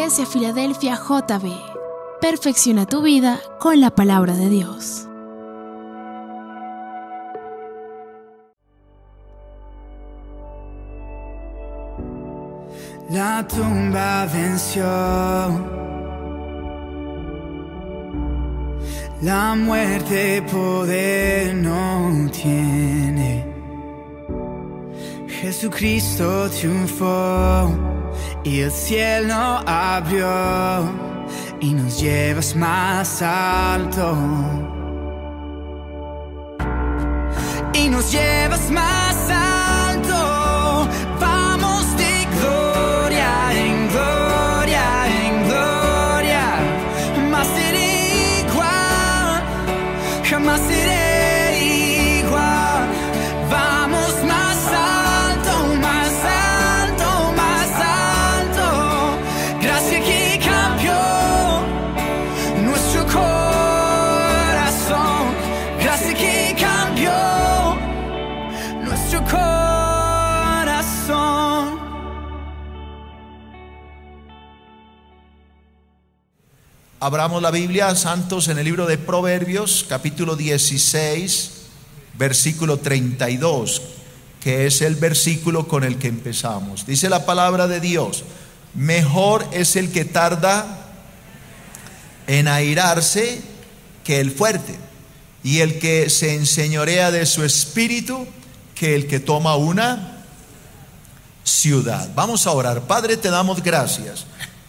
Iglesia Filadelfia JB. Perfecciona tu vida con la palabra de Dios. La tumba venció, la muerte poder no tiene. Jesucristo triunfó y el cielo abrió y nos llevas más alto. Y nos llevas más alto. Vamos de gloria en gloria en gloria. Jamás seré igual, jamás seré igual. Vamos más alto, más alto, más alto. Gracia que cambió nuestro corazón. Gracia que cambió nuestro corazón. Abramos la Biblia, santos, en el libro de Proverbios, capítulo 16, versículo 32, que es el versículo con el que empezamos. Dice la palabra de Dios: mejor es el que tarda en airarse que el fuerte, y el que se enseñorea de su espíritu que el que toma una ciudad. Vamos a orar. Padre, te damos gracias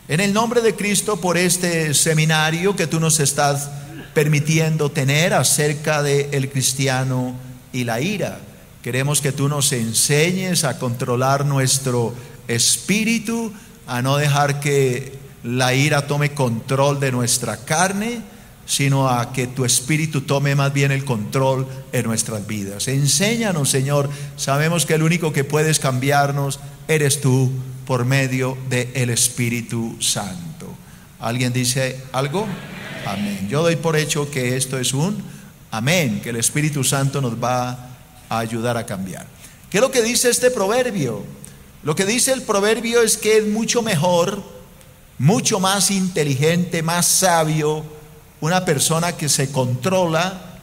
en el nombre de Cristo por este seminario que tú nos estás permitiendo tener acerca del cristiano y la ira. Queremos que tú nos enseñes a controlar nuestro espíritu, a no dejar que la ira tome control de nuestra carne, sino a que tu espíritu tome más bien el control en nuestras vidas. Enséñanos, Señor. Sabemos que el único que puedes cambiarnos eres tú, por medio del Espíritu Santo. ¿Alguien dice algo? Amén. Yo doy por hecho que esto es un amén, que el Espíritu Santo nos va a ayudar a cambiar. ¿Qué es lo que dice este proverbio? Lo que dice el proverbio es que es mucho mejor, mucho más inteligente, más sabio, una persona que se controla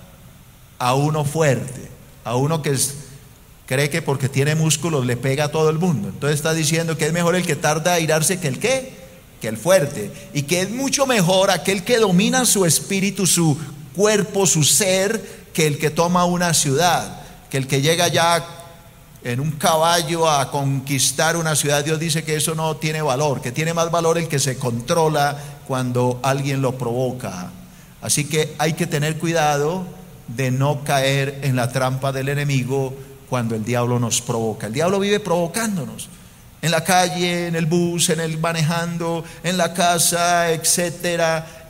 a uno fuerte, a uno que cree que porque tiene músculos le pega a todo el mundo. Entonces está diciendo que es mejor el que tarda a airarse que el ¿qué? Que el fuerte. Y que es mucho mejor aquel que domina su espíritu, su cuerpo, su ser, que el que toma una ciudad, que el que llega ya en un caballo a conquistar una ciudad. Dios dice que eso no tiene valor, que tiene más valor el que se controla cuando alguien lo provoca. Así que hay que tener cuidado de no caer en la trampa del enemigo cuando el diablo nos provoca. El diablo vive provocándonos en la calle, en el bus, en el manejando, en la casa, etcétera,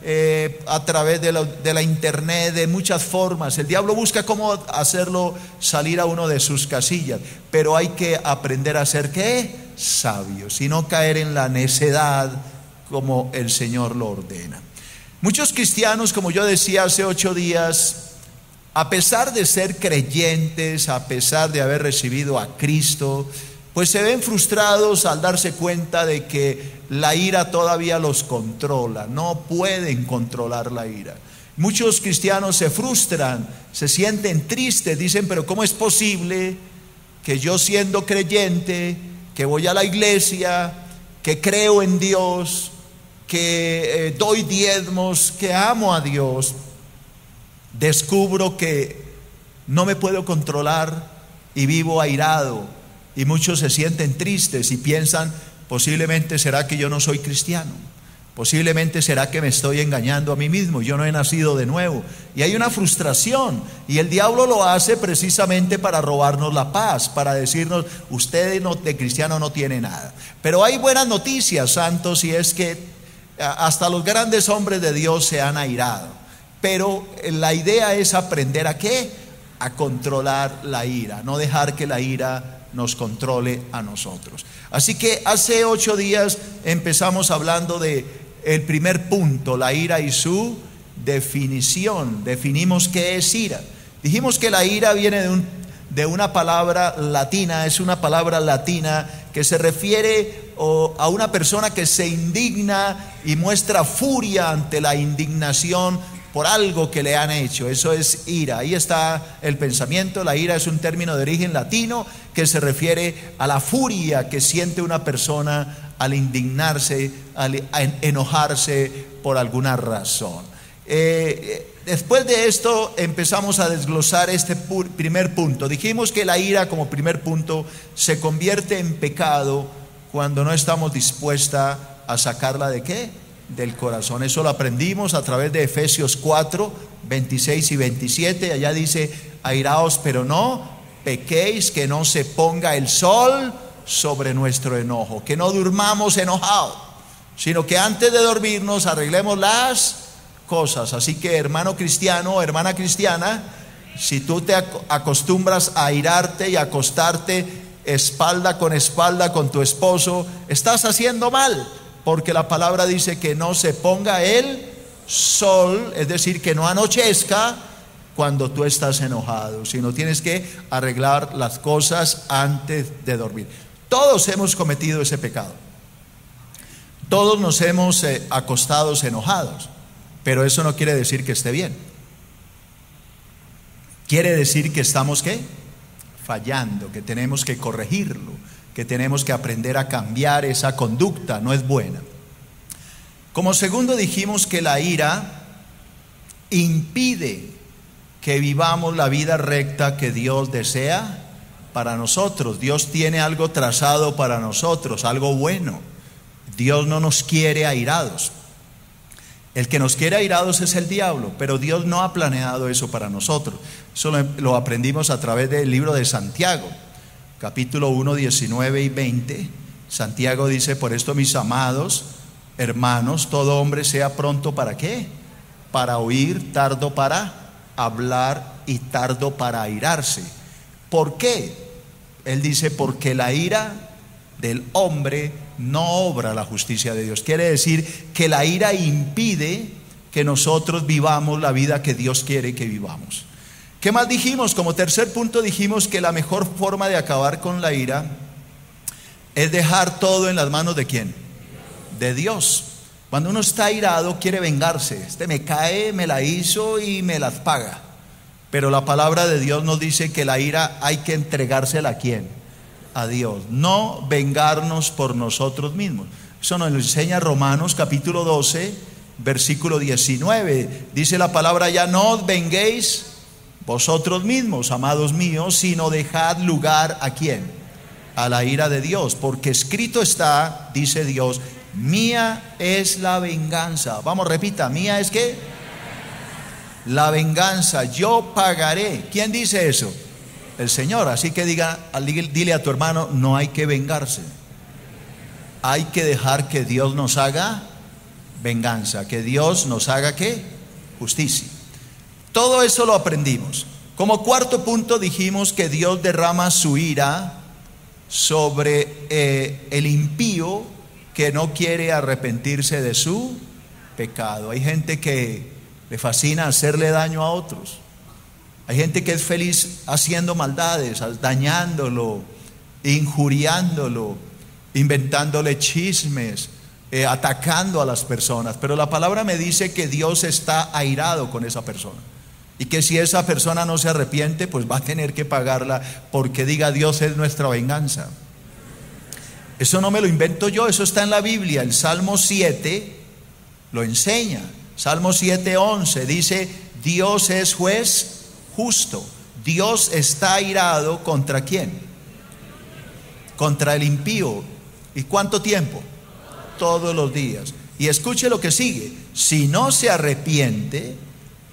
a través de la internet, de muchas formas. El diablo busca cómo hacerlo salir a uno de sus casillas, pero hay que aprender a ser ¿qué? Sabios, y no caer en la necedad como el Señor lo ordena. Muchos cristianos, como yo decía hace 8 días, a pesar de ser creyentes, a pesar de haber recibido a Cristo, pues se ven frustrados al darse cuenta de que la ira todavía los controla. No pueden controlar la ira. Muchos cristianos se frustran, se sienten tristes, dicen: pero ¿cómo es posible que yo, siendo creyente, que voy a la iglesia, que creo en Dios, que doy diezmos, que amo a Dios, descubro que no me puedo controlar y vivo airado? Y muchos se sienten tristes y piensan: posiblemente será que yo no soy cristiano, posiblemente será que me estoy engañando a mí mismo, yo no he nacido de nuevo. Y hay una frustración, y el diablo lo hace precisamente para robarnos la paz, para decirnos: usted de cristiano no tiene nada. Pero hay buenas noticias, santos, y es que hasta los grandes hombres de Dios se han airado. Pero la idea es aprender ¿a qué? A controlar la ira, no dejar que la ira nos controle a nosotros. Así que hace 8 días empezamos hablando de el primer punto, la ira y su definición. Definimos qué es ira. Dijimos que la ira viene de una palabra latina, es una palabra latina que se refiere o a una persona que se indigna y muestra furia ante la indignación por algo que le han hecho. Eso es ira. Ahí está el pensamiento. La ira es un término de origen latino que se refiere a la furia que siente una persona al indignarse, al enojarse por alguna razón. Después de esto empezamos a desglosar este primer punto. Dijimos que la ira, como primer punto, se convierte en pecado cuando no estamos dispuestas a sacarla ¿de qué? Del corazón. Eso lo aprendimos a través de Efesios 4, 26 y 27. Allá dice: airaos, pero no pequéis, que no se ponga el sol sobre nuestro enojo, que no durmamos enojados, sino que antes de dormirnos arreglemos las cosas. Así que, hermano cristiano, hermana cristiana, si tú te acostumbras a airarte y acostarte espalda con tu esposo, estás haciendo mal, porque la palabra dice que no se ponga el sol, es decir, que no anochezca cuando tú estás enojado, sino tienes que arreglar las cosas antes de dormir. Todos hemos cometido ese pecado, todos nos hemos acostado enojados, pero eso no quiere decir que esté bien. Quiere decir que estamos ¿qué? Fallando, que tenemos que corregirlo, que tenemos que aprender a cambiar esa conducta, no es buena. Como segundo dijimos que la ira impide que vivamos la vida recta que Dios desea para nosotros. Dios tiene algo trazado para nosotros, algo bueno. Dios no nos quiere airados. El que nos quiere airados es el diablo, pero Dios no ha planeado eso para nosotros. Eso lo aprendimos a través del libro de Santiago, capítulo 1, 19 y 20. Santiago dice: por esto, mis amados hermanos, todo hombre sea pronto ¿para qué? Para oír, tardo para hablar y tardo para airarse. ¿Por qué? Él dice: porque la ira del hombre no obra la justicia de Dios. Quiere decir que la ira impide que nosotros vivamos la vida que Dios quiere que vivamos. ¿Qué más dijimos? Como tercer punto dijimos que la mejor forma de acabar con la ira es dejar todo en las manos ¿de quién? De Dios. Cuando uno está airado quiere vengarse. Este me cae, me la hizo y me las paga. Pero la palabra de Dios nos dice que la ira hay que entregársela ¿a quién? A Dios, no vengarnos por nosotros mismos. Eso nos lo enseña Romanos capítulo 12, versículo 19. Dice la palabra: ya no os venguéis vosotros mismos, amados míos, sino dejad lugar ¿a quién? A la ira de Dios, porque escrito está, dice Dios: mía es la venganza. Vamos, repita: mía es ¿qué? La venganza, yo pagaré. ¿Quién dice eso? El Señor. Así que dile a tu hermano: no hay que vengarse, hay que dejar que Dios nos haga venganza, que Dios nos haga ¿qué? Justicia. Todo eso lo aprendimos. Como cuarto punto dijimos que Dios derrama su ira sobre el impío que no quiere arrepentirse de su pecado. Hay gente que le fascina hacerle daño a otros. Hay gente que es feliz haciendo maldades, dañándolo, injuriándolo, inventándole chismes, atacando a las personas. Pero la palabra me dice que Dios está airado con esa persona, y que si esa persona no se arrepiente, pues va a tener que pagarla, porque diga: Dios es nuestra venganza. Eso no me lo invento yo, eso está en la Biblia. El Salmo 7 lo enseña. Salmo 7:11 dice: Dios es juez justo. Dios está airado ¿contra quién? Contra el impío. ¿Y cuánto tiempo? Todos los días. Y escuche lo que sigue: si no se arrepiente,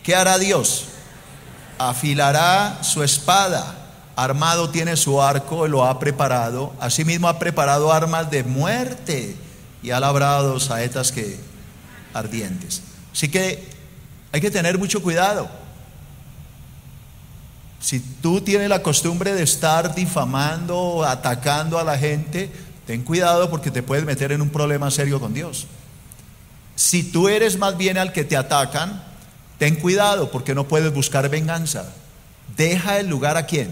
¿qué hará Dios? Afilará su espada, armado tiene su arco, lo ha preparado. Asimismo ha preparado armas de muerte y ha labrado saetas que ardientes. Así que hay que tener mucho cuidado. Si tú tienes la costumbre de estar difamando, atacando a la gente, ten cuidado, porque te puedes meter en un problema serio con Dios. Si tú eres más bien al que te atacan, ten cuidado, porque no puedes buscar venganza. Deja el lugar ¿a quién?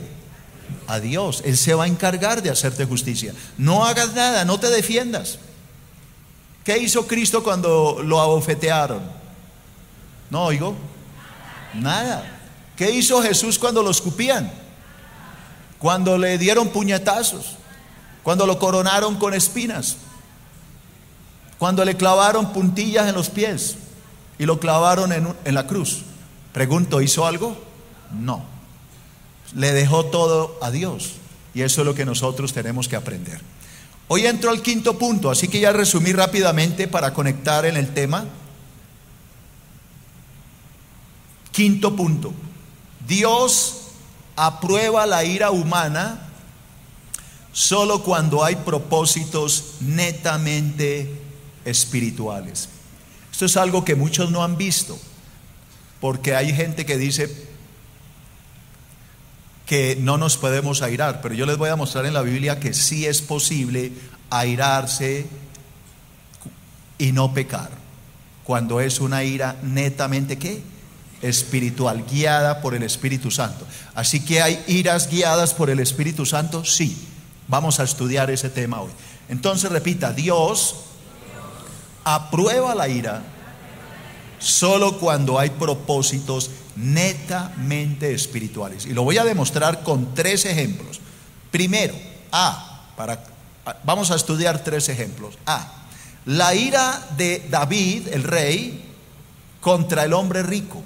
A Dios. Él se va a encargar de hacerte justicia. No hagas nada, no te defiendas. ¿Qué hizo Cristo cuando lo abofetearon? No oigo. Nada. ¿Qué hizo Jesús cuando lo escupían? Cuando le dieron puñetazos. Cuando lo coronaron con espinas. Cuando le clavaron puntillas en los pies y lo clavaron en la cruz. Pregunto, ¿hizo algo? No. Le dejó todo a Dios. Y eso es lo que nosotros tenemos que aprender. Hoy entro al quinto punto, así que ya resumí rápidamente para conectar en el tema. Quinto punto. Dios aprueba la ira humana solo cuando hay propósitos netamente espirituales. Esto es algo que muchos no han visto, porque hay gente que dice que no nos podemos airar, pero yo les voy a mostrar en la Biblia que sí es posible airarse y no pecar, cuando es una ira netamente ¿qué? Espiritual, guiada por el Espíritu Santo. Así que hay iras guiadas por el Espíritu Santo, sí. Vamos a estudiar ese tema hoy. Entonces repita, Dios aprueba la ira solo cuando hay propósitos netamente espirituales. Y lo voy a demostrar con 3 ejemplos. Primero, vamos a estudiar 3 ejemplos. La ira de David, el rey, contra el hombre rico.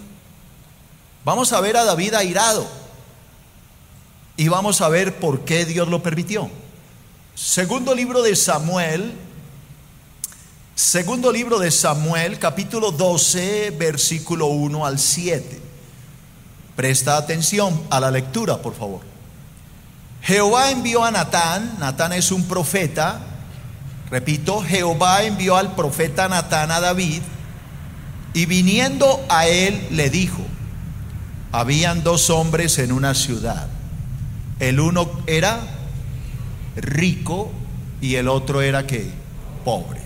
Vamos a ver a David airado y vamos a ver por qué Dios lo permitió. Segundo libro de Samuel, capítulo 12, versículo 1 al 7. Presta atención a la lectura, por favor. Jehová envió a Natán. Natán es un profeta. Repito, Jehová envió al profeta Natán a David, y viniendo a él le dijo: habían 2 hombres en una ciudad. El uno era rico y el otro era ¿qué? Pobre.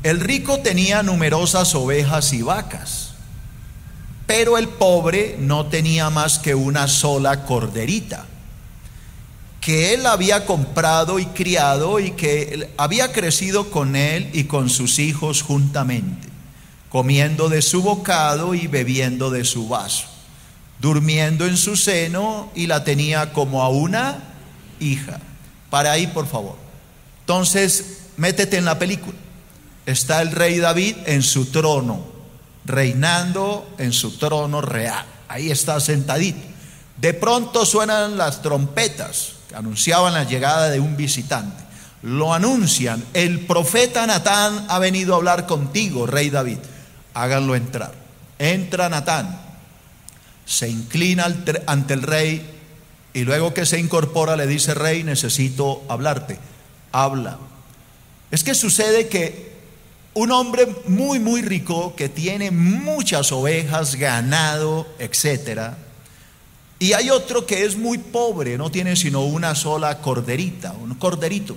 El rico tenía numerosas ovejas y vacas, pero el pobre no tenía más que una sola corderita, que él había comprado y criado, y que había crecido con él y con sus hijos juntamente, comiendo de su bocado y bebiendo de su vaso, durmiendo en su seno, y la tenía como a una hija. Para ahí, por favor. Entonces, métete en la película. Está el rey David en su trono, reinando en su trono real. Ahí está sentadito. De pronto suenan las trompetas que anunciaban la llegada de un visitante. Lo anuncian: el profeta Natán ha venido a hablar contigo, rey David. Háganlo entrar. Entra Natán, se inclina ante el rey, y luego que se incorpora le dice: rey, necesito hablarte. Habla. Es que sucede que un hombre muy muy rico, que tiene muchas ovejas, ganado, etcétera, y hay otro que es muy pobre, no tiene sino una sola corderita, un corderito,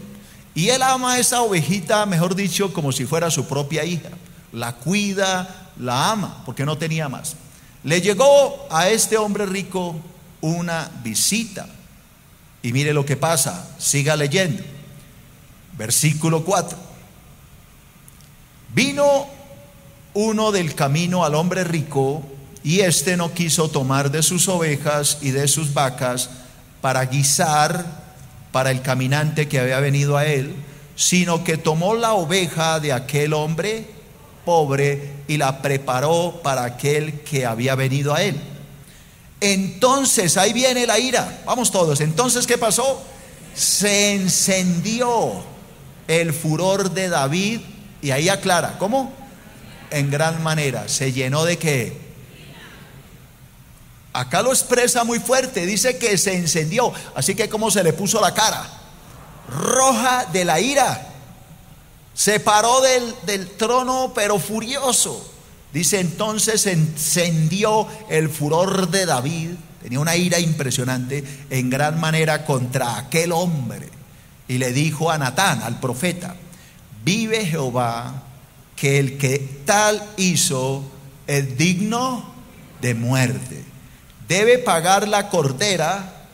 y él ama a esa ovejita, mejor dicho, como si fuera su propia hija. La cuida, la ama, porque no tenía más. Le llegó a este hombre rico una visita, y mire lo que pasa. Siga leyendo. Versículo 4. Vino uno del camino al hombre rico, y éste no quiso tomar de sus ovejas y de sus vacas para guisar para el caminante que había venido a él, sino que tomó la oveja de aquel hombre pobre y la preparó para aquel que había venido a él. Entonces, ahí viene la ira. Vamos todos. Entonces, ¿qué pasó? Se encendió el furor de David, y ahí aclara, ¿cómo? En gran manera. ¿Se llenó de qué? Acá lo expresa muy fuerte, dice que se encendió. Así que ¿cómo se le puso la cara? Roja de la ira. Se paró del trono, pero furioso. Dice: entonces se encendió el furor de David. Tenía una ira impresionante, en gran manera, contra aquel hombre. Y le dijo a Natán, al profeta: vive Jehová, que el que tal hizo es digno de muerte. Debe pagar la cordera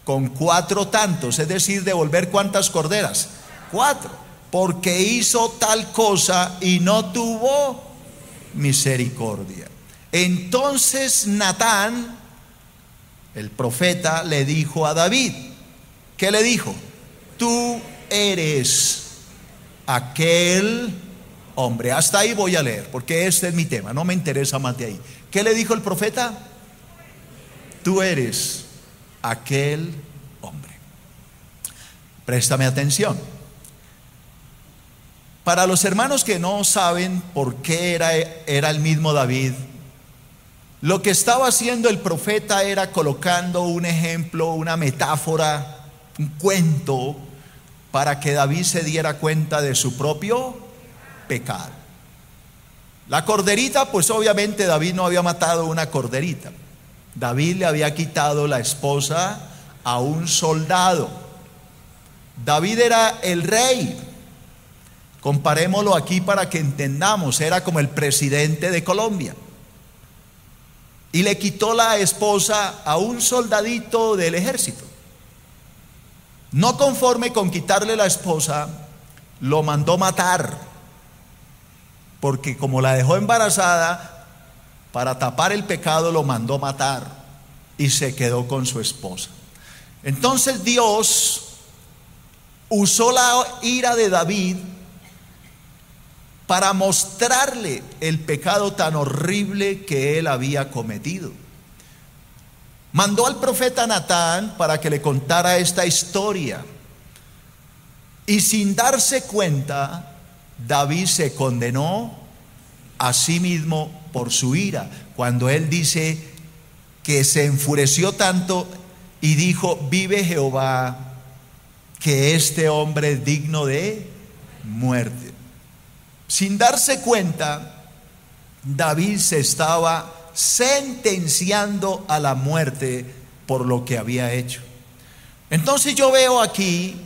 con 4 tantos, es decir, devolver ¿cuántas corderas? 4, porque hizo tal cosa y no tuvo misericordia. Entonces Natán, el profeta, le dijo a David, ¿qué le dijo? Tú eres aquel hombre. Hasta ahí voy a leer, porque este es mi tema, no me interesa más de ahí. ¿Qué le dijo el profeta? Tú eres aquel hombre. Préstame atención. Para los hermanos que no saben por qué era el mismo David, lo que estaba haciendo el profeta era colocando un ejemplo, una metáfora, un cuento, para que David se diera cuenta de su propio pecado. La corderita, pues obviamente David no había matado una corderita. David le había quitado la esposa a un soldado. David era el rey. Comparémoslo aquí para que entendamos, era como el presidente de Colombia. Y le quitó la esposa a un soldadito del ejército. No conforme con quitarle la esposa, lo mandó matar, porque como la dejó embarazada, para tapar el pecado lo mandó matar y se quedó con su esposa. Entonces Dios usó la ira de David para mostrarle el pecado tan horrible que él había cometido. Mandó al profeta Natán para que le contara esta historia. Y sin darse cuenta, David se condenó a sí mismo por su ira. Cuando él dice que se enfureció tanto y dijo: vive Jehová, que este hombre es digno de muerte. Sin darse cuenta, David se estaba sentenciando a la muerte por lo que había hecho. Entonces yo veo aquí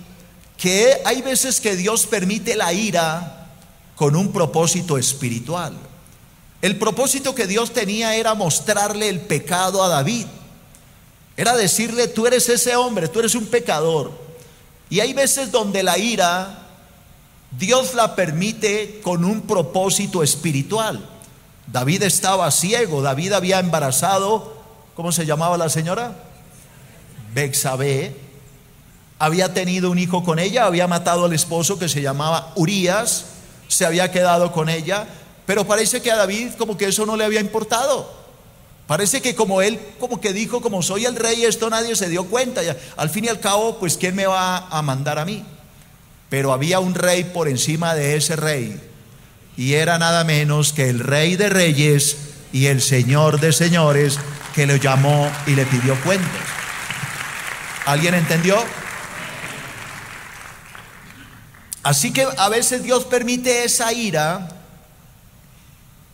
que hay veces que Dios permite la ira con un propósito espiritual. El propósito que Dios tenía era mostrarle el pecado a David. Era decirle: tú eres ese hombre, tú eres un pecador. Y hay veces donde la ira Dios la permite con un propósito espiritual. David estaba ciego, David había embarazado, ¿cómo se llamaba la señora? Betsabé. Había tenido un hijo con ella, había matado al esposo que se llamaba Urías, se había quedado con ella, pero parece que a David como que eso no le había importado. Parece que como él como que dijo: como soy el rey, esto nadie se dio cuenta, ya, al fin y al cabo, pues ¿quién me va a mandar a mí? Pero había un rey por encima de ese rey, y era nada menos que el Rey de Reyes y el Señor de Señores, que lo llamó y le pidió cuentas. ¿Alguien entendió? Así que a veces Dios permite esa ira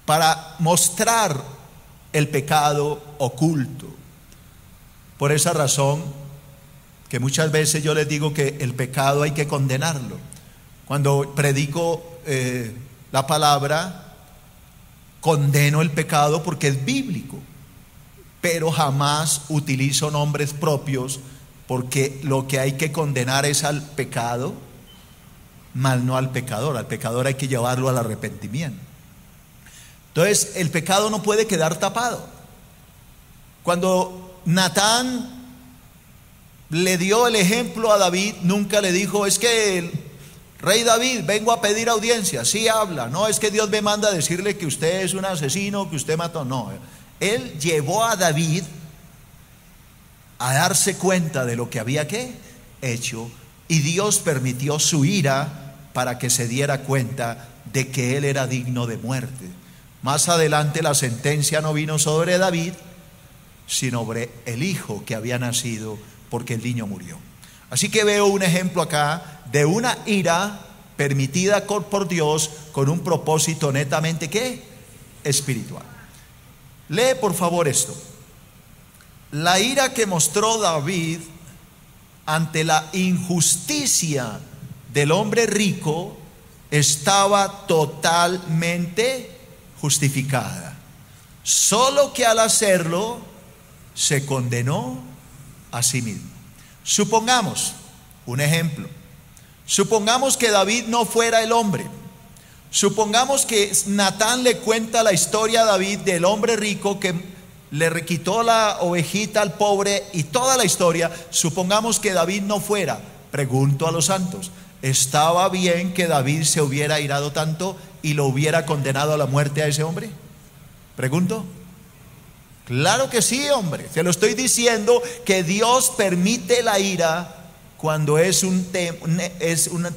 para mostrar el pecado oculto. Por esa razón que muchas veces yo les digo que el pecado hay que condenarlo. Cuando predico la palabra, condeno el pecado porque es bíblico, pero jamás utilizo nombres propios, porque lo que hay que condenar es al pecado, más no al pecador. Al pecador hay que llevarlo al arrepentimiento. Entonces el pecado no puede quedar tapado. Cuando Natán le dio el ejemplo a David, nunca le dijo: es que el rey David, vengo a pedir audiencia. Sí habla, no es que Dios me manda a decirle que usted es un asesino, que usted mató. No, él llevó a David a darse cuenta de lo que había hecho, y Dios permitió su ira para que se diera cuenta de que él era digno de muerte. Más adelante la sentencia no vino sobre David, sino sobre el hijo que había nacido, porque el niño murió. Así que veo un ejemplo acá de una ira permitida por Dios con un propósito netamente espiritual. Lee por favor esto. La ira que mostró David ante la injusticia del hombre rico estaba totalmente justificada, solo que al hacerlo se condenó a sí mismo. Supongamos, un ejemplo, supongamos que David no fuera el hombre. Supongamos que Natán le cuenta la historia a David del hombre rico que le quitó la ovejita al pobre y toda la historia. Supongamos que David no fuera. Pregunto a los santos, ¿estaba bien que David se hubiera airado tanto y lo hubiera condenado a la muerte a ese hombre? Pregunto. Claro que sí, hombre. Se lo estoy diciendo, que Dios permite la ira cuando es un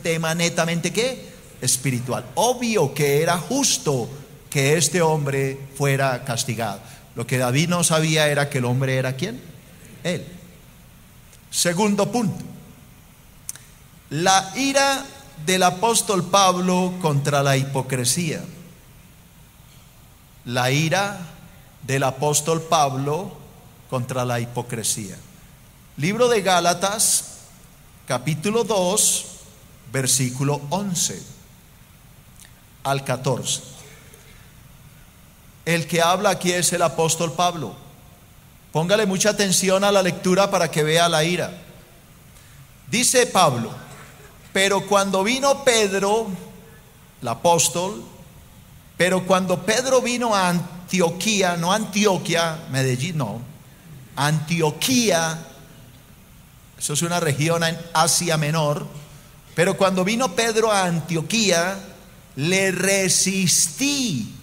tema netamente ¿qué? Espiritual. Obvio que era justo que este hombre fuera castigado. Lo que David no sabía era que el hombre era ¿quién? Él. Segundo punto. La ira del apóstol Pablo contra la hipocresía. La ira del apóstol Pablo contra la hipocresía. Libro de Gálatas, capítulo 2, versículo 11 al 14. El que habla aquí es el apóstol Pablo. Póngale mucha atención a la lectura para que vea la ira. Dice Pablo: pero cuando vino Pedro, el apóstol, pero cuando Pedro vino a Antioquía, no Antioquia, Medellín, no, Antioquía, eso es una región en Asia Menor. Pero cuando vino Pedro a Antioquía, le resistí.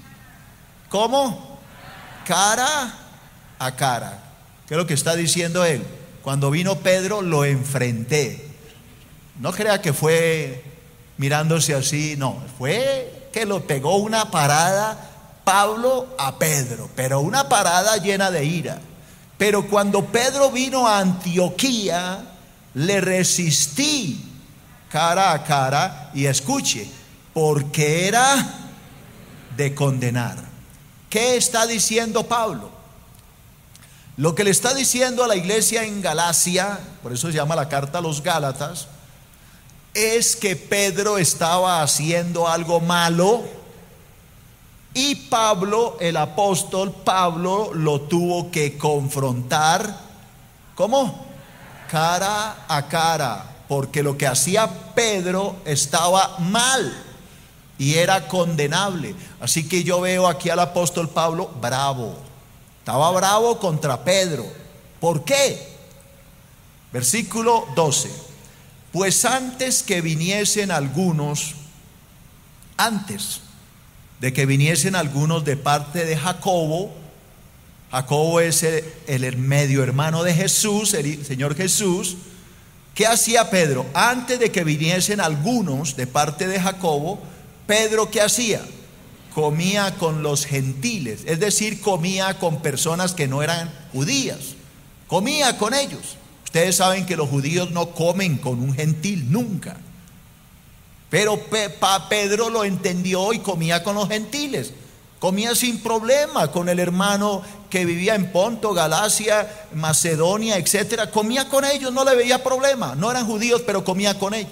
¿Cómo? Cara a cara. ¿Qué es lo que está diciendo él? Cuando vino Pedro, lo enfrenté. No crea que fue mirándose así, no, fue que lo pegó una parada Pablo a Pedro, pero una parada llena de ira. Pero cuando Pedro vino a Antioquía, le resistí cara a cara, y escuche, porque era de condenar. ¿Qué está diciendo Pablo? Lo que le está diciendo a la iglesia en Galacia, por eso se llama la carta a los Gálatas, es que Pedro estaba haciendo algo malo y Pablo, el apóstol Pablo, lo tuvo que confrontar. ¿Cómo? Cara a cara, porque lo que hacía Pedro estaba mal y era condenable. Así que yo veo aquí al apóstol Pablo bravo. Estaba bravo contra Pedro. ¿Por qué? Versículo 12. Pues antes de que viniesen algunos de parte de Jacobo, Jacobo es el medio hermano de Jesús, el Señor Jesús. ¿Qué hacía Pedro? Antes de que viniesen algunos de parte de Jacobo, Pedro, ¿qué hacía? Comía con los gentiles, es decir, comía con personas que no eran judías, comía con ellos. Ustedes saben que los judíos no comen con un gentil nunca, pero Pedro lo entendió y comía con los gentiles, comía sin problema con el hermano que vivía en Ponto, Galacia, Macedonia, etcétera. Comía con ellos, no le veía problema, no eran judíos, pero comía con ellos.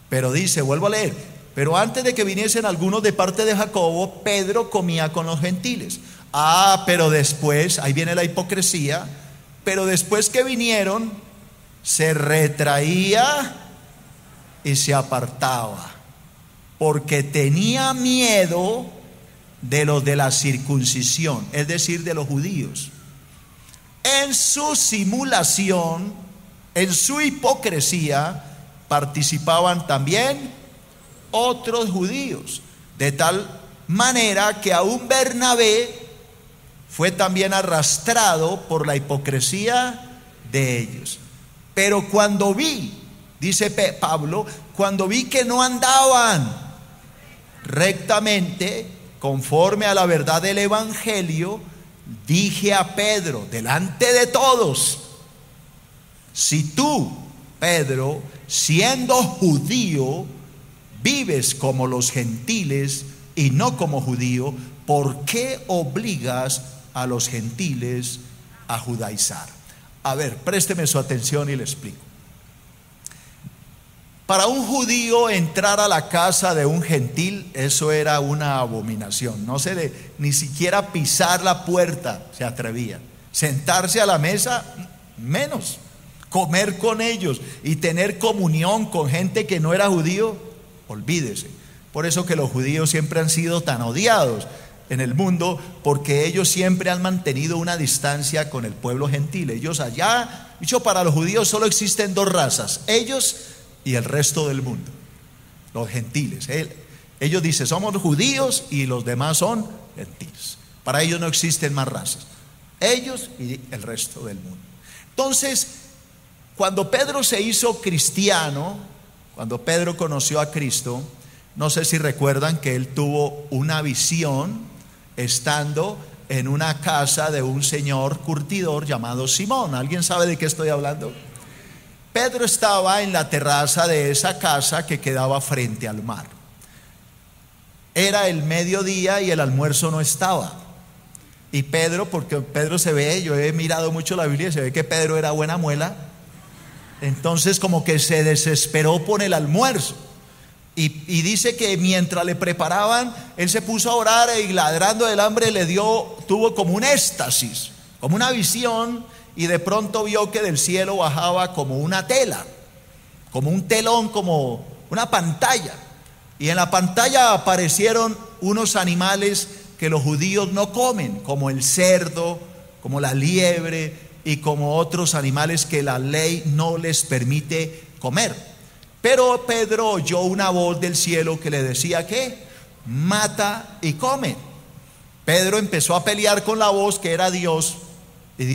Pero dice, vuelvo a leer, pero antes de que viniesen algunos de parte de Jacobo, Pedro comía con los gentiles. Pero después, ahí viene la hipocresía, pero después que vinieron, se retraía y se apartaba, porque tenía miedo de los de la circuncisión, es decir, de los judíos. En su simulación, en su hipocresía, participaban también otros judíos, de tal manera que aún Bernabé fue también arrastrado por la hipocresía de ellos. Pero cuando vi, dice Pablo, cuando vi que no andaban rectamente conforme a la verdad del evangelio, dije a Pedro, delante de todos: si tú, Pedro, siendo judío, vives como los gentiles y no como judío, ¿por qué obligas a los gentiles a judaizar? A ver, présteme su atención y le explico. Para un judío entrar a la casa de un gentil, eso era una abominación. Ni siquiera pisar la puerta se atrevía. Sentarse a la mesa, menos. comer con ellos y tener comunión con gente que no era judío, olvídese. Por eso que los judíos siempre han sido tan odiados en el mundo, porque ellos siempre han mantenido una distancia con el pueblo gentil. Ellos allá, dicho, para los judíos solo existen dos razas, ellos y el resto del mundo, los gentiles. Ellos dicen, somos judíos y los demás son gentiles. Para ellos no existen más razas, ellos y el resto del mundo. Entonces, cuando Pedro se hizo cristiano, cuando Pedro conoció a Cristo, no sé si recuerdan que él tuvo una visión estando en una casa de un señor curtidor llamado Simón. ¿Alguien sabe de qué estoy hablando? Pedro estaba en la terraza de esa casa que quedaba frente al mar. Era el mediodía y el almuerzo no estaba. Y Pedro, porque Pedro se ve, yo he mirado mucho la Biblia y se ve que Pedro era buena muela. Entonces como que se desesperó por el almuerzo. Y dice que mientras le preparaban, él se puso a orar y ladrando del hambre tuvo como un éxtasis, como una visión, y de pronto vio que del cielo bajaba como una tela, como un telón, como una pantalla. Y en la pantalla aparecieron unos animales que los judíos no comen, como el cerdo, como la liebre y como otros animales que la ley no les permite comer. Pero Pedro oyó una voz del cielo que le decía que mata y come. Pedro empezó a pelear con la voz que era Dios, y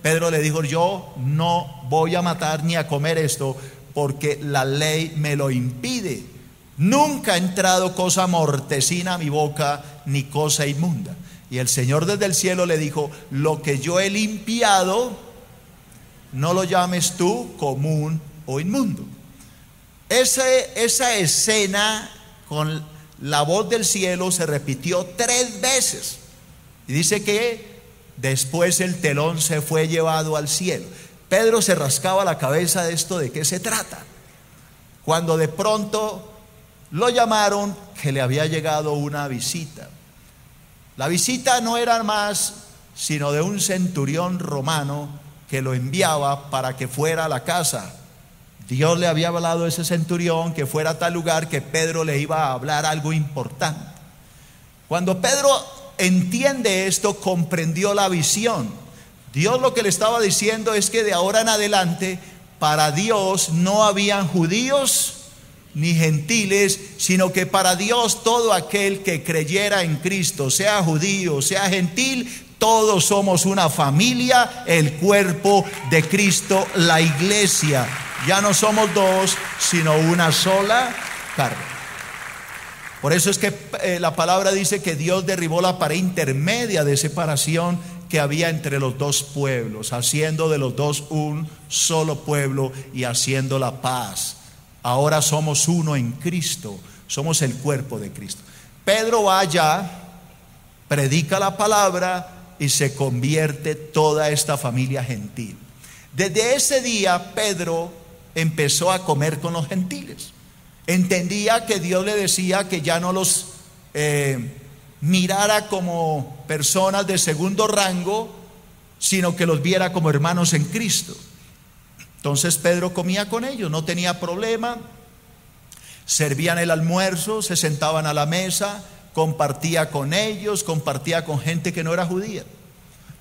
Pedro le dijo, yo no voy a matar ni a comer esto porque la ley me lo impide. Nunca ha entrado cosa mortecina a mi boca ni cosa inmunda. Y el Señor desde el cielo le dijo, lo que yo he limpiado, no lo llames tú común o inmundo. Esa escena con la voz del cielo se repitió 3 veces. Y dice que después el telón se fue llevado al cielo. Pedro se rascaba la cabeza de esto, ¿de qué se trata? Cuando de pronto lo llamaron que le había llegado una visita. La visita no era más sino de un centurión romano que lo enviaba para que fuera a la casa. Dios le había hablado a ese centurión que fuera a tal lugar, que Pedro le iba a hablar algo importante. Cuando Pedro entiende esto, comprendió la visión. Dios lo que le estaba diciendo es que de ahora en adelante para Dios no habían judíos ni gentiles, sino que para Dios todo aquel que creyera en Cristo, sea judío, sea gentil, todos somos una familia, el cuerpo de Cristo, la iglesia. Ya no somos dos, sino una sola carne. Por eso es que la palabra dice que Dios derribó la pared intermedia de separación que había entre los dos pueblos, haciendo de los dos un solo pueblo y haciendo la paz. Ahora somos uno en Cristo, somos el cuerpo de Cristo. Pedro va allá, predica la palabra y se convierte toda esta familia gentil. Desde ese día Pedro empezó a comer con los gentiles. Entendía que Dios le decía que ya no los mirara como personas de segundo rango, sino que los viera como hermanos en Cristo. Entonces Pedro comía con ellos, no tenía problema. Servían el almuerzo, se sentaban a la mesa, compartía con ellos, compartía con gente que no era judía.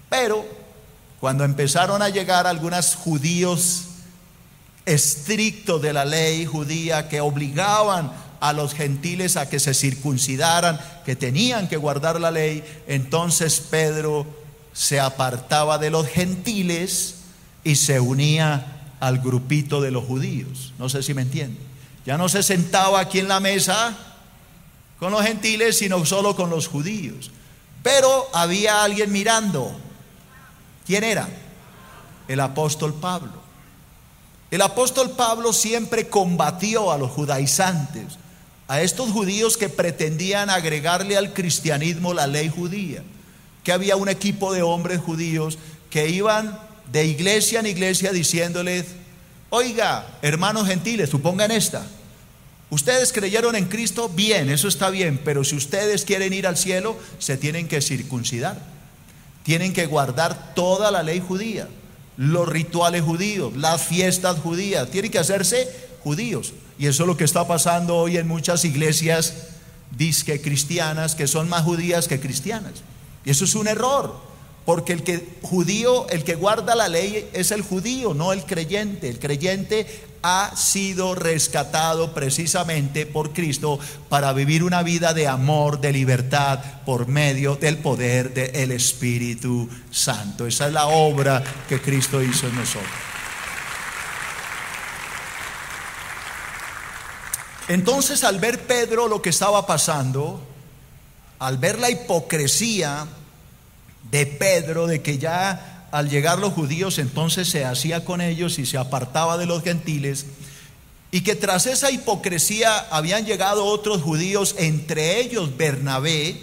Pero cuando empezaron a llegar algunos judíos estrictos de la ley judía que obligaban a los gentiles a que se circuncidaran, que tenían que guardar la ley, entonces Pedro se apartaba de los gentiles y se unía al grupito de los judíos. No sé si me entienden. Ya no se sentaba aquí en la mesa con los gentiles, sino solo con los judíos. Pero había alguien mirando. ¿Quién era? El apóstol Pablo. El apóstol Pablo siempre combatió a los judaizantes, a estos judíos que pretendían agregarle al cristianismo la ley judía. Que había un equipo de hombres judíos que iban de iglesia en iglesia diciéndoles: oiga, hermanos gentiles, supongan esta, ustedes creyeron en Cristo, bien, eso está bien, pero si ustedes quieren ir al cielo, se tienen que circuncidar, tienen que guardar toda la ley judía, los rituales judíos, las fiestas judías, tienen que hacerse judíos. Y eso es lo que está pasando hoy en muchas iglesias disque cristianas, que son más judías que cristianas. Y eso es un error, porque el que guarda la ley es el judío, no el creyente. El creyente ha sido rescatado precisamente por Cristo para vivir una vida de amor, de libertad, por medio del poder del Espíritu Santo. Esa es la obra que Cristo hizo en nosotros. Entonces, al ver Pedro lo que estaba pasando, al ver la hipocresía de Pedro, de que ya al llegar los judíos entonces se hacía con ellos y se apartaba de los gentiles, y que tras esa hipocresía habían llegado otros judíos, entre ellos Bernabé,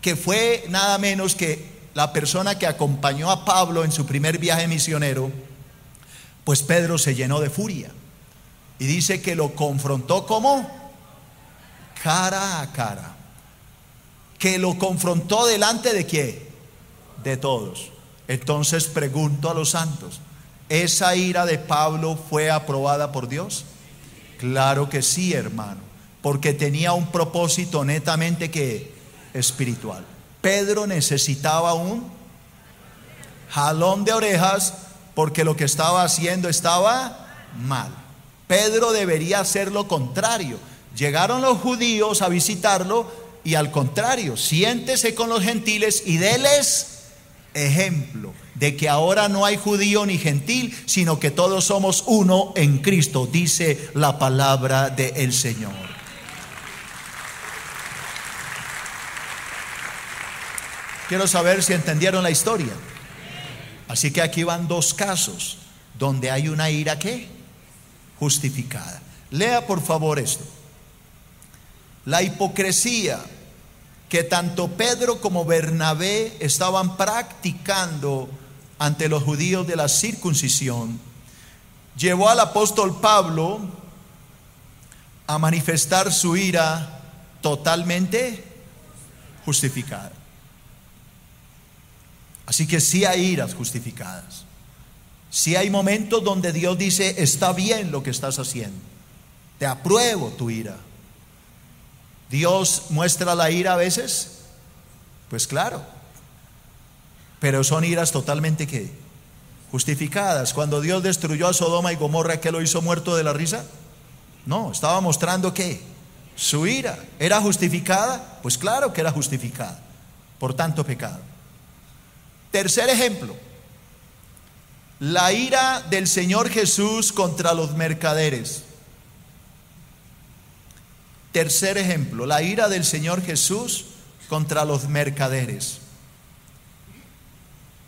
que fue nada menos que la persona que acompañó a Pablo en su primer viaje misionero, pues Pedro se llenó de furia y dice que lo confrontó como cara a cara, que lo confrontó delante de ¿quién? De todos. Entonces pregunto a los santos, ¿esa ira de Pablo fue aprobada por Dios? Claro que sí, hermano, porque tenía un propósito netamente que espiritual. Pedro necesitaba un jalón de orejas porque lo que estaba haciendo estaba mal. Pedro debería hacer lo contrario. Llegaron los judíos a visitarlo y al contrario, siéntese con los gentiles y déles ejemplo de que ahora no hay judío ni gentil, sino que todos somos uno en Cristo, dice la palabra del Señor. Quiero saber si entendieron la historia. Así que aquí van dos casos donde hay una ira ¿qué? Justificada. Lea por favor esto. La hipocresía que tanto Pedro como Bernabé estaban practicando ante los judíos de la circuncisión llevó al apóstol Pablo a manifestar su ira totalmente justificada. Así que sí hay iras justificadas. Sí hay momentos donde Dios dice, está bien lo que estás haciendo, te apruebo tu ira. ¿Dios muestra la ira a veces? Pues claro, pero son iras totalmente ¿qué? Justificadas. Cuando Dios destruyó a Sodoma y Gomorra, ¿qué lo hizo muerto de la risa? No, estaba mostrando ¿qué? Su ira. ¿Era justificada? Pues claro que era justificada por tanto pecado. Tercer ejemplo, la ira del Señor Jesús contra los mercaderes. Tercer ejemplo, la ira del Señor Jesús contra los mercaderes.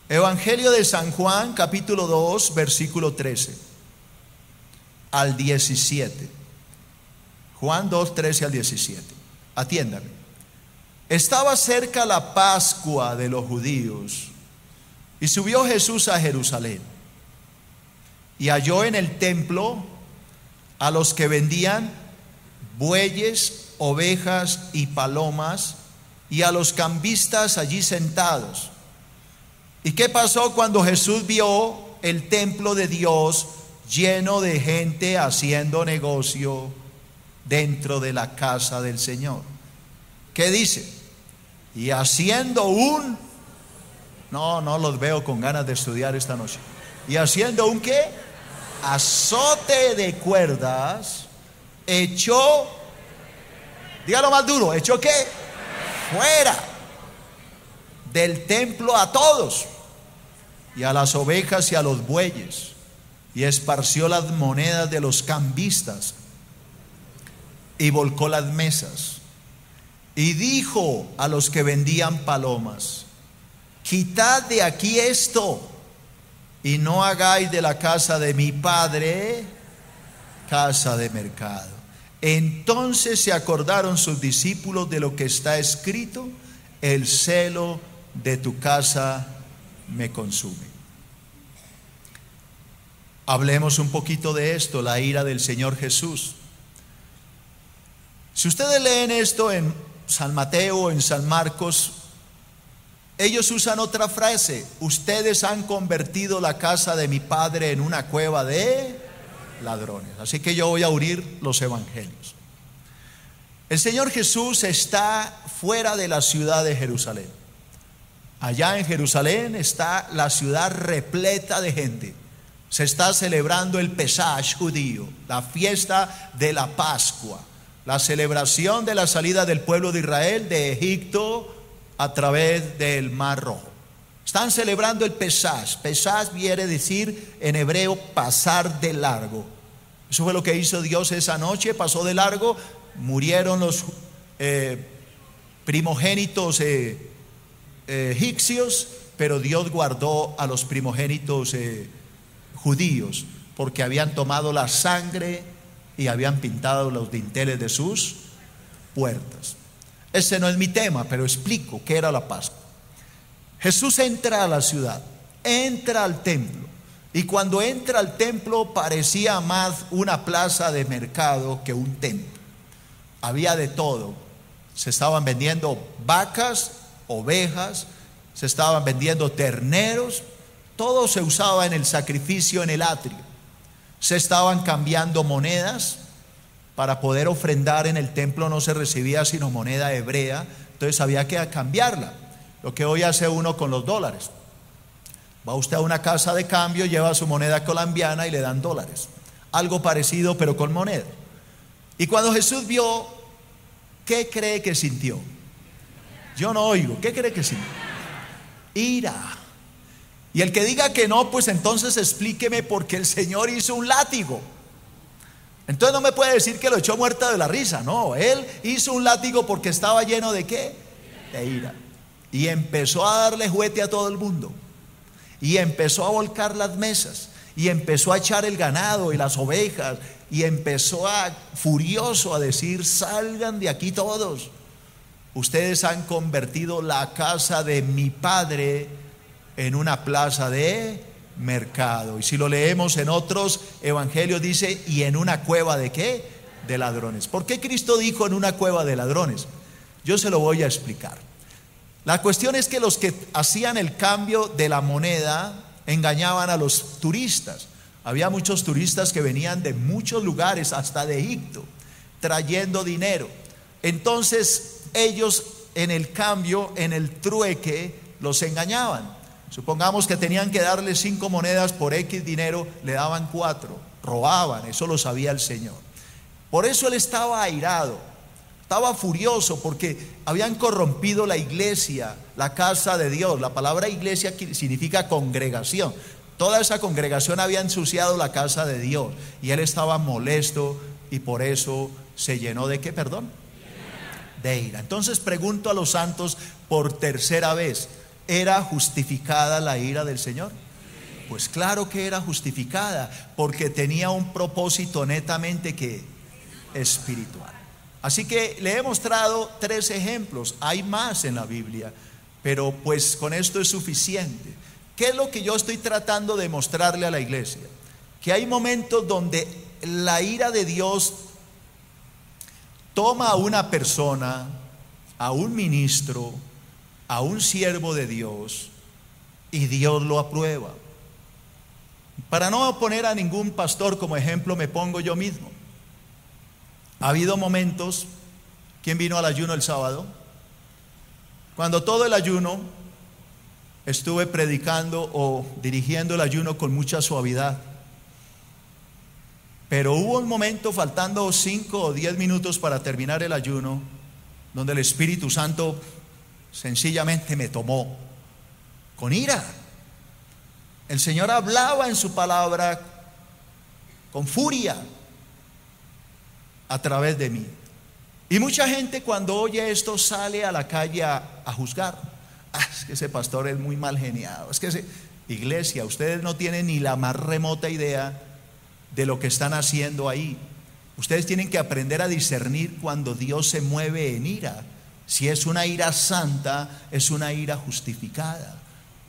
Evangelio de San Juan, capítulo 2, versículo 13 al 17. Juan 2, 13 al 17. Atiéndame. Estaba cerca la Pascua de los judíos y subió Jesús a Jerusalén y halló en el templo a los que vendían bueyes, ovejas y palomas, y a los cambistas allí sentados. ¿Y qué pasó cuando Jesús vio el templo de Dios lleno de gente haciendo negocio dentro de la casa del Señor? ¿Qué dice? Y haciendo no los veo con ganas de estudiar esta noche. Y haciendo un ¿qué? Azote de cuerdas, echó, dígalo más duro, echó ¿qué? Fuera del templo a todos, y a las ovejas y a los bueyes, y esparció las monedas de los cambistas, y volcó las mesas, y dijo a los que vendían palomas, quitad de aquí esto, y no hagáis de la casa de mi padre casa de mercado. Entonces se acordaron sus discípulos de lo que está escrito: el celo de tu casa me consume. Hablemos un poquito de esto, la ira del Señor Jesús. Si ustedes leen esto en San Mateo o en San Marcos, Ellos usan otra frase: ustedes han convertido la casa de mi padre en una cueva de ladrones. Así que yo voy a unir los evangelios. El Señor Jesús está fuera de la ciudad de Jerusalén. Allá en Jerusalén está la ciudad repleta de gente. Se está celebrando el Pesach judío, la fiesta de la Pascua, la celebración de la salida del pueblo de Israel de Egipto a través del Mar Rojo. Están celebrando el Pesach. Pesach quiere decir en hebreo pasar de largo. Eso fue lo que hizo Dios esa noche, pasó de largo. Murieron los primogénitos egipcios, pero Dios guardó a los primogénitos judíos, porque habían tomado la sangre y habían pintado los dinteles de sus puertas. Ese no es mi tema, pero explico qué era la Pascua. Jesús entra a la ciudad, entra al templo, y cuando entra al templo parecía más una plaza de mercado que un templo. Había de todo. Se estaban vendiendo vacas, ovejas, se estaban vendiendo terneros. Todo se usaba en el sacrificio en el atrio. Se estaban cambiando monedas. Para poder ofrendar en el templo no se recibía sino moneda hebrea, entonces había que cambiarla. Lo que hoy hace uno con los dólares. Va usted a una casa de cambio, lleva su moneda colombiana y le dan dólares. Algo parecido, pero con moneda. Y cuando Jesús vio, ¿qué cree que sintió? Yo no oigo. ¿Qué cree que sintió? Ira. Y el que diga que no, pues entonces explíqueme por qué el Señor hizo un látigo. Entonces no me puede decir que lo echó muerta de la risa. No, Él hizo un látigo porque estaba lleno de ¿qué? De ira. Y empezó a darle juguete a todo el mundo. Y empezó a volcar las mesas. Y empezó a echar el ganado y las ovejas. Y empezó furioso a decir: salgan de aquí todos. Ustedes han convertido la casa de mi padre en una plaza de mercado. Y si lo leemos en otros evangelios dice: y en una cueva de ¿qué? De ladrones. ¿Por qué Cristo dijo en una cueva de ladrones? Yo se lo voy a explicar. La cuestión es que los que hacían el cambio de la moneda engañaban a los turistas. Había muchos turistas que venían de muchos lugares, hasta de Egipto, trayendo dinero. Entonces ellos en el cambio, en el trueque, los engañaban. Supongamos que tenían que darle 5 monedas por X dinero, le daban 4, robaban. Eso lo sabía el Señor. Por eso Él estaba airado, estaba furioso, porque habían corrompido la iglesia, la casa de Dios. La palabra iglesia significa congregación. Toda esa congregación había ensuciado la casa de Dios, y Él estaba molesto, y por eso se llenó de ¿qué? Perdón, de ira. Entonces pregunto a los santos por tercera vez: ¿era justificada la ira del Señor? Pues claro que era justificada, porque tenía un propósito netamente que espiritual. Así que le he mostrado 3 ejemplos. Hay más en la Biblia, pero pues con esto es suficiente. ¿Qué es lo que yo estoy tratando de mostrarle a la iglesia? Que hay momentos donde la ira de Dios toma a una persona, a un ministro, a un siervo de Dios, y Dios lo aprueba. Para no poner a ningún pastor como ejemplo, me pongo yo mismo. Ha habido momentos. ¿Quién vino al ayuno el sábado? Cuando todo el ayuno estuve predicando o dirigiendo el ayuno con mucha suavidad, pero hubo un momento, faltando 5 o 10 minutos para terminar el ayuno, donde el Espíritu Santo sencillamente me tomó con ira. El Señor hablaba en su palabra con furia a través de mí. Y mucha gente cuando oye esto sale a la calle a juzgar. Es que ese pastor es muy mal geniado. Es que iglesia, ustedes no tienen ni la más remota idea de lo que están haciendo ahí. Ustedes tienen que aprender a discernir cuando Dios se mueve en ira. Si es una ira santa, es una ira justificada.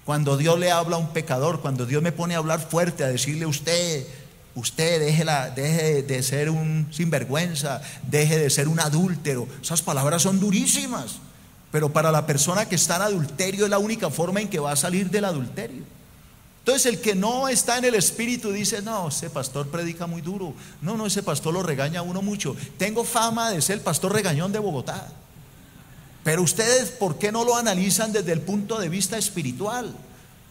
Cuando Dios le habla a un pecador, cuando Dios me pone a hablar fuerte, a decirle: usted deje de ser un sinvergüenza, deje de ser un adúltero. Esas palabras son durísimas. Pero para la persona que está en adulterio es la única forma en que va a salir del adulterio. Entonces el que no está en el Espíritu dice: no, ese pastor predica muy duro, no, ese pastor lo regaña a uno mucho. Tengo fama de ser el pastor regañón de Bogotá. Pero ustedes, ¿por qué no lo analizan desde el punto de vista espiritual?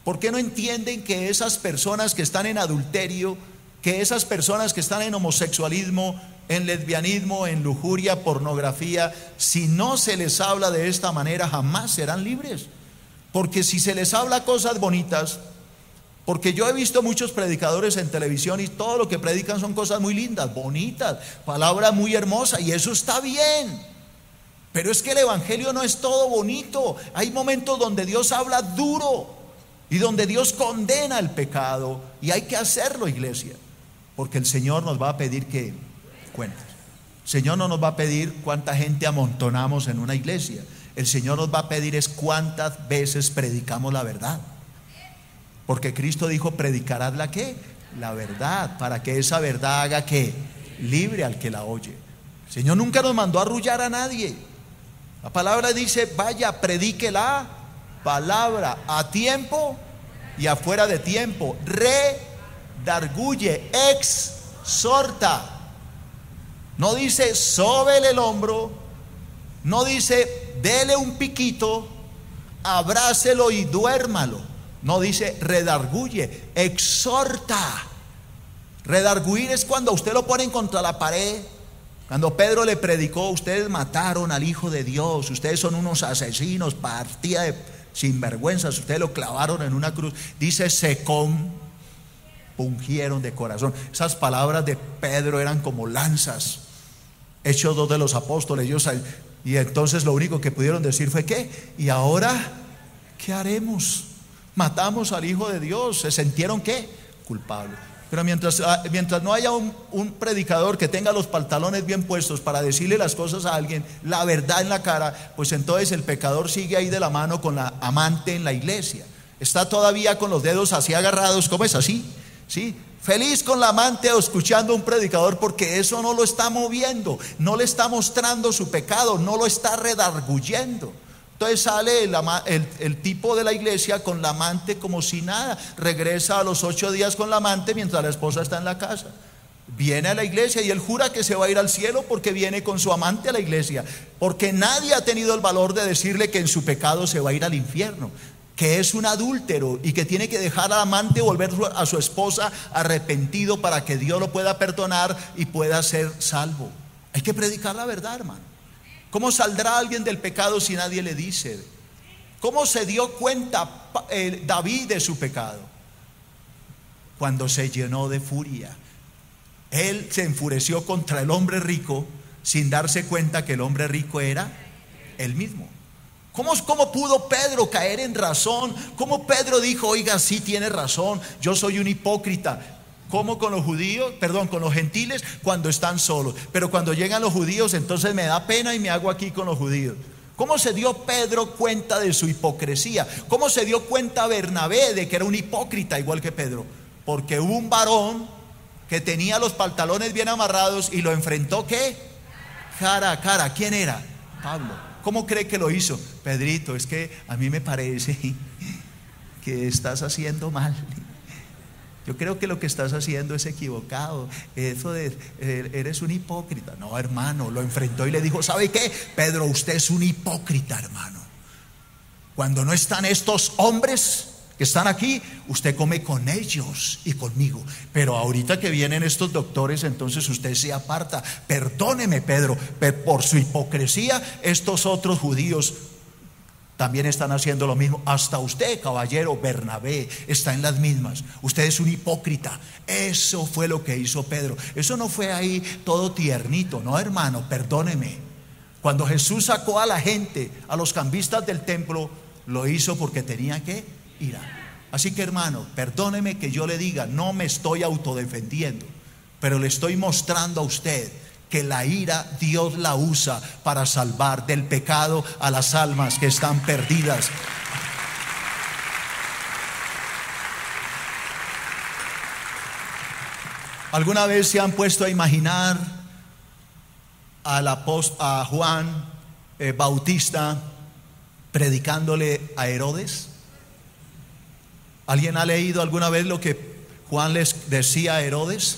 ¿Por qué no entienden que esas personas que están en adulterio, que esas personas que están en homosexualismo, en lesbianismo, en lujuria, pornografía, si no se les habla de esta manera, jamás serán libres? Porque si se les habla cosas bonitas, porque yo he visto muchos predicadores en televisión y todo lo que predican son cosas muy lindas, bonitas, palabras muy hermosas, y eso está bien. Pero es que el evangelio no es todo bonito. Hay momentos donde Dios habla duro y donde Dios condena el pecado, y hay que hacerlo, iglesia, porque el Señor nos va a pedir que cuentes. El Señor no nos va a pedir cuánta gente amontonamos en una iglesia. El Señor nos va a pedir es cuántas veces predicamos la verdad. Porque Cristo dijo: predicarás la ¿qué? La verdad, para que esa verdad haga ¿qué? Libre al que la oye. El Señor nunca nos mandó a arrullar a nadie. La palabra dice: vaya, predique la palabra a tiempo y afuera de tiempo. Redarguye, exhorta. No dice sóbele el hombro, no dice dele un piquito, abrácelo y duérmalo. No, dice redarguye, exhorta. Redarguir es cuando usted lo ponen contra la pared. Cuando Pedro le predicó: ustedes mataron al Hijo de Dios, ustedes son unos asesinos, partida de sinvergüenzas, ustedes lo clavaron en una cruz. Dice: se compungieron de corazón. Esas palabras de Pedro eran como lanzas. Hechos 2 de los apóstoles. Y entonces lo único que pudieron decir fue: ¿qué? ¿Y ahora qué haremos? Matamos al Hijo de Dios. Se sintieron ¿qué? Culpables. Pero mientras no haya un predicador que tenga los pantalones bien puestos para decirle las cosas a alguien, la verdad en la cara, pues entonces el pecador sigue ahí de la mano con la amante en la iglesia. Está todavía con los dedos así agarrados. ¿Cómo es? Así, ¿sí? Feliz con la amante o escuchando a un predicador, porque eso no lo está moviendo, no le está mostrando su pecado, no lo está redarguyendo. Entonces sale el tipo de la iglesia con la amante como si nada. Regresa a los 8 días con la amante mientras la esposa está en la casa. Viene a la iglesia y él jura que se va a ir al cielo porque viene con su amante a la iglesia, porque nadie ha tenido el valor de decirle que en su pecado se va a ir al infierno, que es un adúltero y que tiene que dejar al amante, volver a su esposa arrepentido para que Dios lo pueda perdonar y pueda ser salvo. Hay que predicar la verdad, hermano. ¿Cómo saldrá alguien del pecado si nadie le dice? ¿Cómo se dio cuenta David de su pecado? Cuando se llenó de furia. Él se enfureció contra el hombre rico sin darse cuenta que el hombre rico era él mismo. ¿Cómo pudo Pedro caer en razón? ¿Cómo Pedro dijo: oiga, sí tiene razón, yo soy un hipócrita? ¿Cómo con los judíos? Perdón, con los gentiles cuando están solos, pero cuando llegan los judíos entonces me da pena y me hago aquí con los judíos. ¿Cómo se dio Pedro cuenta de su hipocresía? ¿Cómo se dio cuenta Bernabé de que era un hipócrita igual que Pedro? Porque hubo un varón que tenía los pantalones bien amarrados y lo enfrentó ¿qué? Cara a cara. ¿Quién era? Pablo. ¿Cómo cree que lo hizo? Pedrito, es que a mí me parece que estás haciendo mal. Yo creo que lo que estás haciendo es equivocado. Eso de eres un hipócrita. No, hermano, lo enfrentó y le dijo: ¿sabe qué? Pedro, usted es un hipócrita, hermano. Cuando no están estos hombres que están aquí, usted come con ellos y conmigo. Pero ahorita que vienen estos doctores, entonces usted se aparta. Perdóneme, Pedro, pero por su hipocresía, estos otros judíos también están haciendo lo mismo. Hasta usted, caballero Bernabé, está en las mismas. Usted es un hipócrita. Eso fue lo que hizo Pedro. Eso no fue ahí todo tiernito. No, hermano, perdóneme. Cuando Jesús sacó a la gente, a los cambistas del templo, lo hizo porque tenía que ira. Así que, hermano, perdóneme que yo le diga, no me estoy autodefendiendo, pero le estoy mostrando a usted que la ira Dios la usa para salvar del pecado a las almas que están perdidas. ¿Alguna vez se han puesto a imaginar a Juan Bautista predicándole a Herodes? ¿Alguien ha leído alguna vez lo que Juan les decía a Herodes?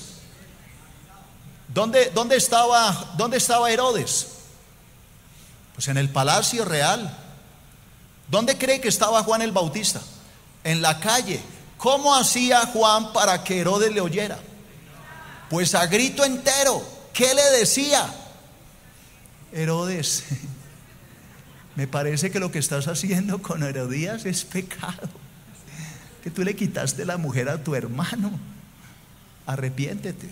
¿Dónde estaba Herodes? Pues en el palacio real. ¿Dónde cree que estaba Juan el Bautista? En la calle. ¿Cómo hacía Juan para que Herodes le oyera? Pues a grito entero. ¿Qué le decía? Herodes, me parece que lo que estás haciendo con Herodías es pecado. Que tú le quitaste la mujer a tu hermano. Arrepiéntete.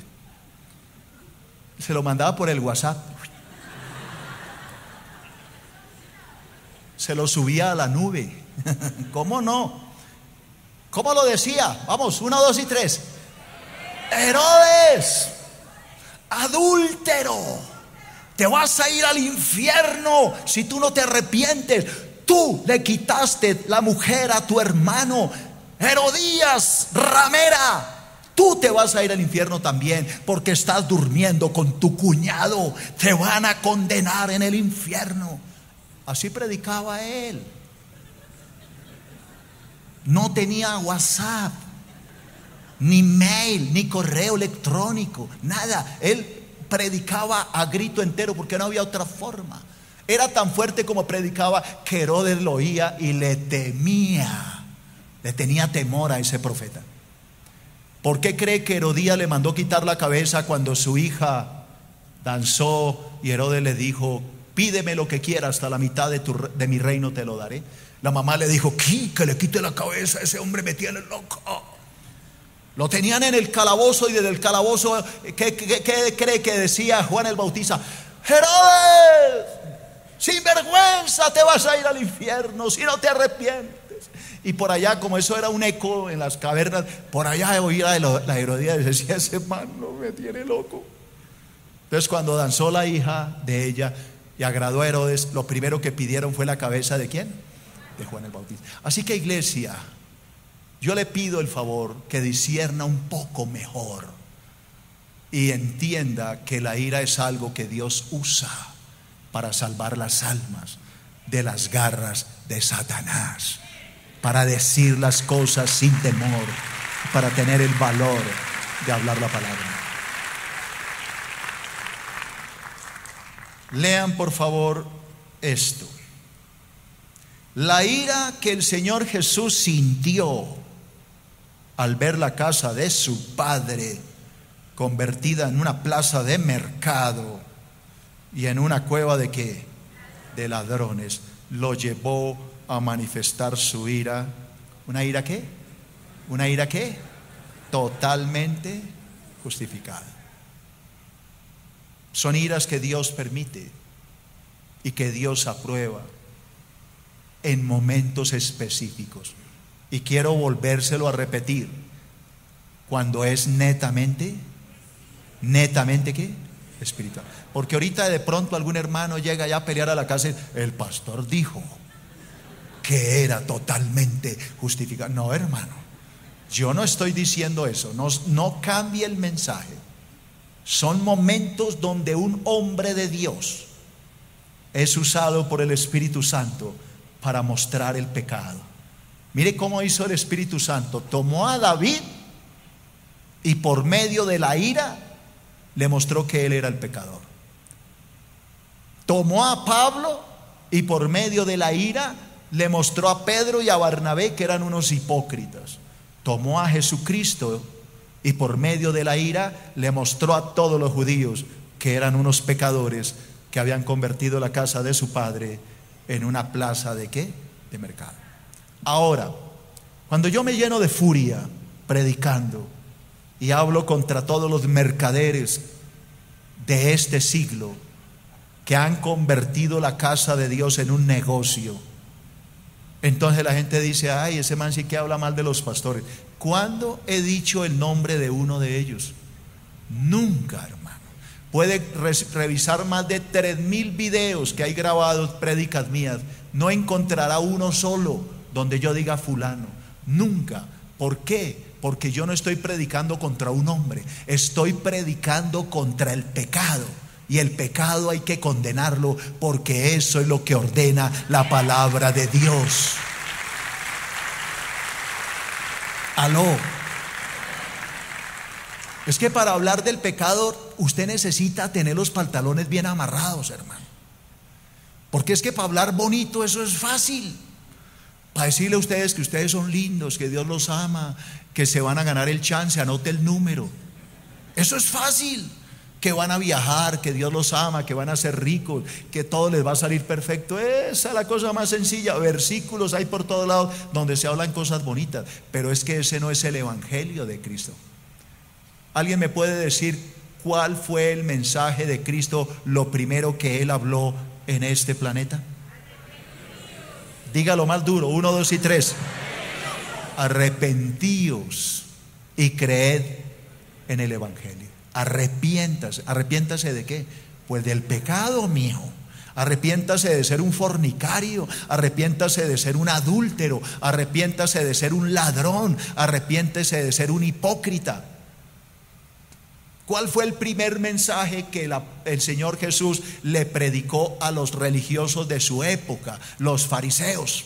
Se lo mandaba por el WhatsApp. Se lo subía a la nube. ¿Cómo no? ¿Cómo lo decía? Vamos, 1, 2 y 3. Herodes, adúltero, te vas a ir al infierno si tú no te arrepientes. Tú le quitaste la mujer a tu hermano. Herodías, ramera, tú te vas a ir al infierno también, porque estás durmiendo con tu cuñado. Te van a condenar en el infierno. Así predicaba él. No tenía WhatsApp, ni mail, ni correo electrónico, nada. Él predicaba a grito entero porque no había otra forma. Era tan fuerte como predicaba que Herodes lo oía y le temía. Le tenía temor a ese profeta. ¿Por qué cree que Herodías le mandó quitar la cabeza cuando su hija danzó y Herodes le dijo: pídeme lo que quieras, hasta la mitad de mi reino te lo daré? La mamá le dijo: que le quite la cabeza, ese hombre me tiene loco. Lo tenían en el calabozo y desde el calabozo, ¿qué cree que decía Juan el Bautista? Herodes, sin vergüenza, te vas a ir al infierno si no te arrepientes. Y por allá, como eso era un eco en las cavernas, por allá oía la Herodías y decía: ese man no me tiene loco. Entonces cuando danzó la hija de ella y agradó a Herodes, lo primero que pidieron fue la cabeza ¿de quién? De Juan el Bautista. Así que, iglesia, yo le pido el favor que discierna un poco mejor y entienda que la ira es algo que Dios usa para salvar las almas de las garras de Satanás, para decir las cosas sin temor, para tener el valor de hablar la palabra. Lean por favor esto. La ira que el Señor Jesús sintió al ver la casa de su Padre convertida en una plaza de mercado y en una cueva ¿de qué? De ladrones, lo llevó a manifestar su ira. ¿Una ira qué? ¿Una ira qué? Totalmente justificada. Son iras que Dios permite y que Dios aprueba en momentos específicos. Y quiero volvérselo a repetir: cuando es netamente ¿qué? Espiritual. Porque ahorita de pronto algún hermano llega ya a pelear a la casa y el pastor dijo que era totalmente justificado. No, hermano, yo no estoy diciendo eso. No cambie el mensaje. Son momentos donde un hombre de Dios es usado por el Espíritu Santo para mostrar el pecado. Mire cómo hizo el Espíritu Santo. Tomó a David y por medio de la ira le mostró que él era el pecador. Tomó a Pablo y por medio de la ira le mostró a Pedro y a Barnabé que eran unos hipócritas. Tomó a Jesucristo y por medio de la ira le mostró a todos los judíos que eran unos pecadores que habían convertido la casa de su padre en una plaza ¿de qué? De mercado. Ahora, cuando yo me lleno de furia predicando y hablo contra todos los mercaderes de este siglo que han convertido la casa de Dios en un negocio, entonces la gente dice: ay, ese man sí que habla mal de los pastores. ¿Cuándo he dicho el nombre de uno de ellos? Nunca, hermano. Puede revisar más de 3,000 videos que hay grabados, prédicas mías. No encontrará uno solo donde yo diga fulano. Nunca. ¿Por qué? Porque yo no estoy predicando contra un hombre. Estoy predicando contra el pecado Y el pecado hay que condenarlo, porque eso es lo que ordena la palabra de Dios. Aló. Es que para hablar del pecado usted necesita tener los pantalones bien amarrados, hermano. Porque es que para hablar bonito eso es fácil. Para decirle a ustedes que ustedes son lindos, que Dios los ama, que se van a ganar el chance, anote el número. Eso es fácil. Que van a viajar, que Dios los ama, que van a ser ricos, que todo les va a salir perfecto. Esa es la cosa más sencilla. Versículos hay por todos lados donde se hablan cosas bonitas, pero es que ese no es el evangelio de Cristo. ¿Alguien me puede decir cuál fue el mensaje de Cristo, lo primero que Él habló en este planeta? Dígalo más duro, 1, 2 y 3. Arrepentíos y creed en el evangelio. Arrepiéntase. ¿Arrepiéntase de qué? Pues del pecado mío. Arrepiéntase de ser un fornicario, arrepiéntase de ser un adúltero, arrepiéntase de ser un ladrón, arrepiéntase de ser un hipócrita. ¿Cuál fue el primer mensaje que el Señor Jesús le predicó a los religiosos de su época, los fariseos?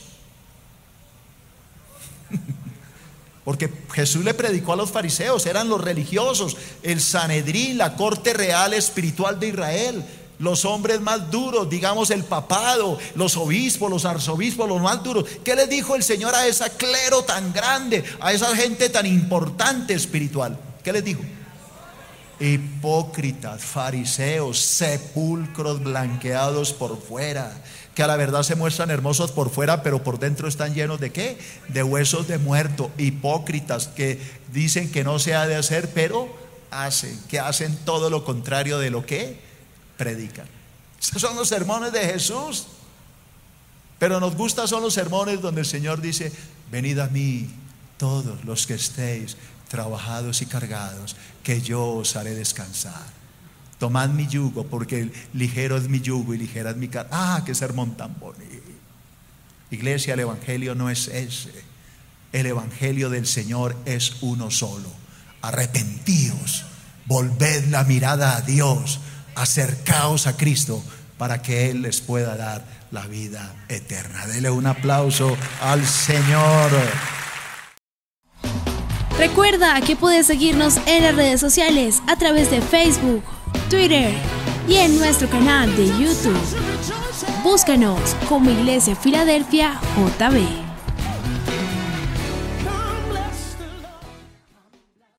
Porque Jesús le predicó a los fariseos, eran los religiosos, el Sanedrín, la corte real espiritual de Israel, los hombres más duros, digamos el papado, los obispos, los arzobispos, los más duros. ¿Qué les dijo el Señor a ese clero tan grande, a esa gente tan importante espiritual? ¿Qué les dijo? Hipócritas, fariseos, sepulcros blanqueados por fuera, que a la verdad se muestran hermosos por fuera, pero por dentro están llenos ¿de qué? De huesos de muerto. Hipócritas que dicen que no se ha de hacer, pero hacen, que hacen todo lo contrario de lo que predican. Estos son los sermones de Jesús. Pero nos gustan son los sermones donde el Señor dice: venid a mí todos los que estéis trabajados y cargados, que yo os haré descansar. Tomad mi yugo, porque ligero es mi yugo y ligera es mi carga. ¡Ah, qué sermón tan bonito! Iglesia, el evangelio no es ese. El evangelio del Señor es uno solo. Arrepentíos, volved la mirada a Dios, acercaos a Cristo para que Él les pueda dar la vida eterna. Dele un aplauso al Señor. Recuerda que puedes seguirnos en las redes sociales a través de Facebook, Twitter y en nuestro canal de YouTube. Búscanos como Iglesia Filadelfia JB.